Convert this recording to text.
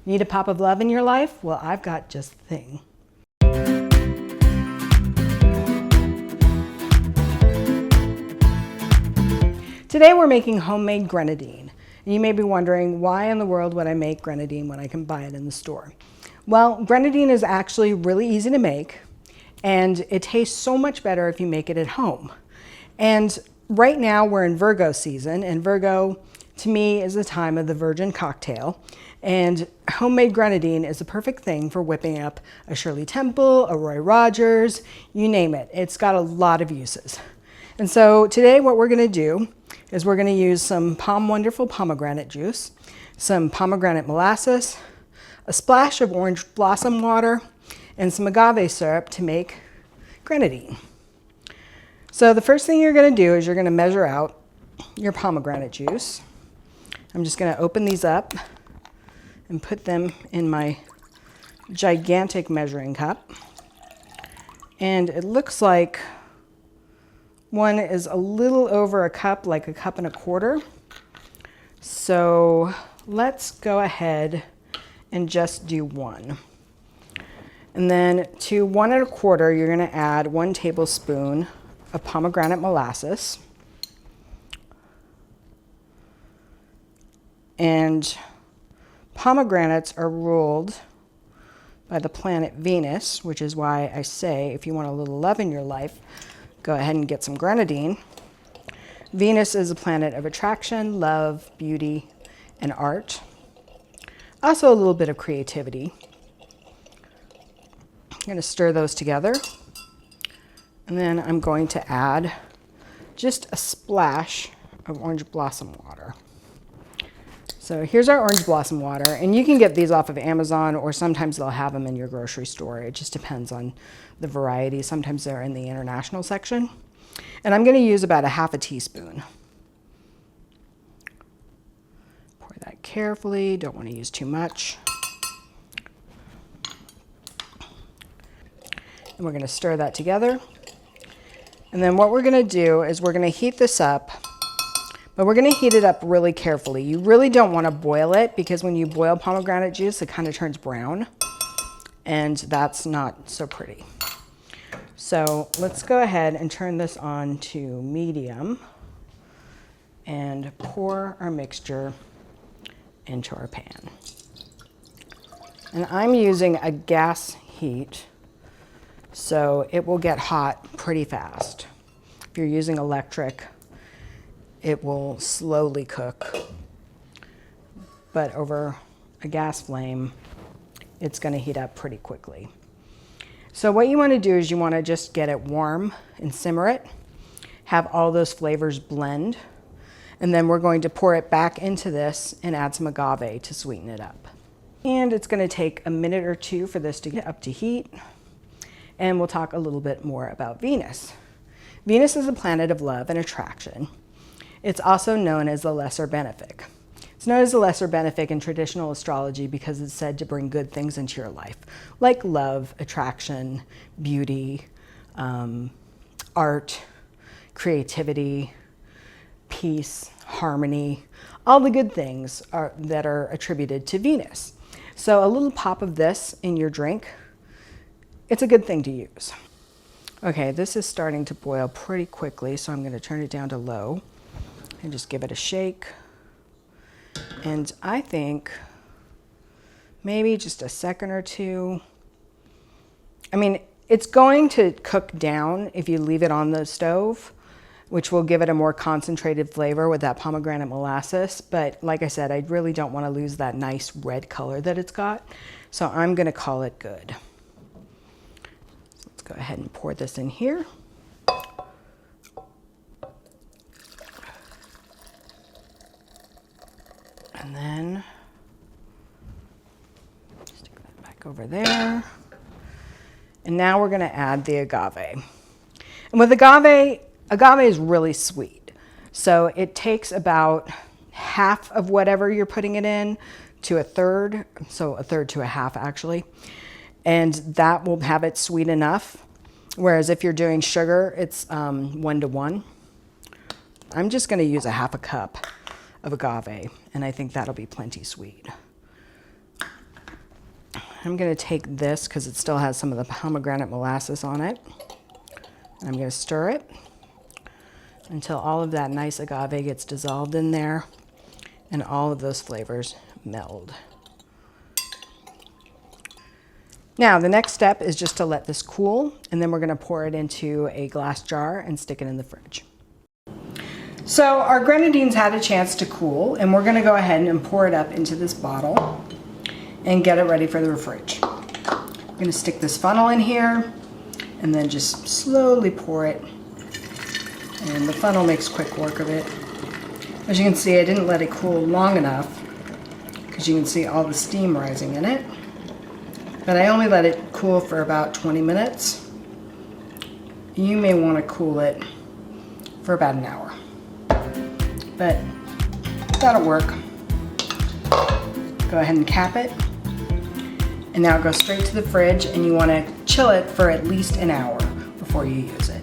Need a pop of love in your life? Well, I've got just the thing. Today we're making homemade grenadine. And you may be wondering, why in the world would I make grenadine when I can buy it in the store? Well, grenadine is actually really easy to make, and it tastes so much better if you make it at home. And right now we're in Virgo season, and Virgo to me is the time of the virgin cocktail. And homemade grenadine is the perfect thing for whipping up a Shirley Temple, a Roy Rogers, you name it. It's got a lot of uses. And so today what we're gonna do is we're gonna use some Wonderful pomegranate juice, some pomegranate molasses, a splash of orange blossom water, and some agave syrup to make grenadine. So the first thing you're gonna do is you're gonna measure out your pomegranate juice. I'm just gonna open these up and put them in my gigantic measuring cup. And it looks like one is a little over a cup, like a cup and a quarter. So let's go ahead and just do one. And then to 1 1/4, you're gonna add 1 tablespoon of pomegranate molasses. And pomegranates are ruled by the planet Venus, which is why I say if you want a little love in your life, go ahead and get some grenadine. Venus is a planet of attraction, love, beauty, and art. Also a little bit of creativity. I'm going to stir those together. And then I'm going to add just a splash of orange blossom water. So here's our orange blossom water, and you can get these off of Amazon, or sometimes they'll have them in your grocery store. It just depends on the variety. Sometimes they're in the international section. And I'm going to use about 1/2 teaspoon. Pour that carefully, don't want to use too much. And we're going to stir that together. And then what we're going to do is we're going to heat this up, but we're going to heat it up really carefully. You really don't want to boil it, because when you boil pomegranate juice, it kind of turns brown, and that's not so pretty. So let's go ahead and turn this on to medium and pour our mixture into our pan. And I'm using a gas heat, so it will get hot pretty fast. If you're using electric, it will slowly cook, but over a gas flame, it's going to heat up pretty quickly. So what you want to do is you want to just get it warm and simmer it, have all those flavors blend, and then we're going to pour it back into this and add some agave to sweeten it up. And it's going to take a minute or two for this to get up to heat, and we'll talk a little bit more about Venus. Venus is a planet of love and attraction. It's also known as the lesser benefic. It's known as the lesser benefic in traditional astrology because it's said to bring good things into your life, like love, attraction, beauty, art, creativity, peace, harmony, all the good things that are attributed to Venus. So a little pop of this in your drink, it's a good thing to use. Okay, this is starting to boil pretty quickly, so I'm going to turn it down to low and just give it a shake. And I think maybe just a second or two. I mean, it's going to cook down if you leave it on the stove, which will give it a more concentrated flavor with that pomegranate molasses. But like I said, I really don't want to lose that nice red color that it's got. So I'm going to call it good. So let's go ahead and pour this in here. And then stick that back over there. And now we're going to add the agave. And with agave is really sweet. So it takes about half of whatever you're putting it in to a third. So a third to a half actually. And that will have it sweet enough. Whereas if you're doing sugar, it's 1 to 1. I'm just going to use a 1/2 cup of agave, and I think that'll be plenty sweet. I'm going to take this because it still has some of the pomegranate molasses on it. And I'm going to stir it until all of that nice agave gets dissolved in there and all of those flavors meld. Now, the next step is just to let this cool, and then we're going to pour it into a glass jar and stick it in the fridge. So our grenadines had a chance to cool, and we're going to go ahead and pour it up into this bottle and get it ready for the fridge. I'm going to stick this funnel in here and then just slowly pour it. And the funnel makes quick work of it. As you can see, I didn't let it cool long enough because you can see all the steam rising in it. But I only let it cool for about 20 minutes. You may want to cool it for about an hour. But that'll work. Go ahead and cap it. And now go straight to the fridge, and you want to chill it for at least an hour before you use it.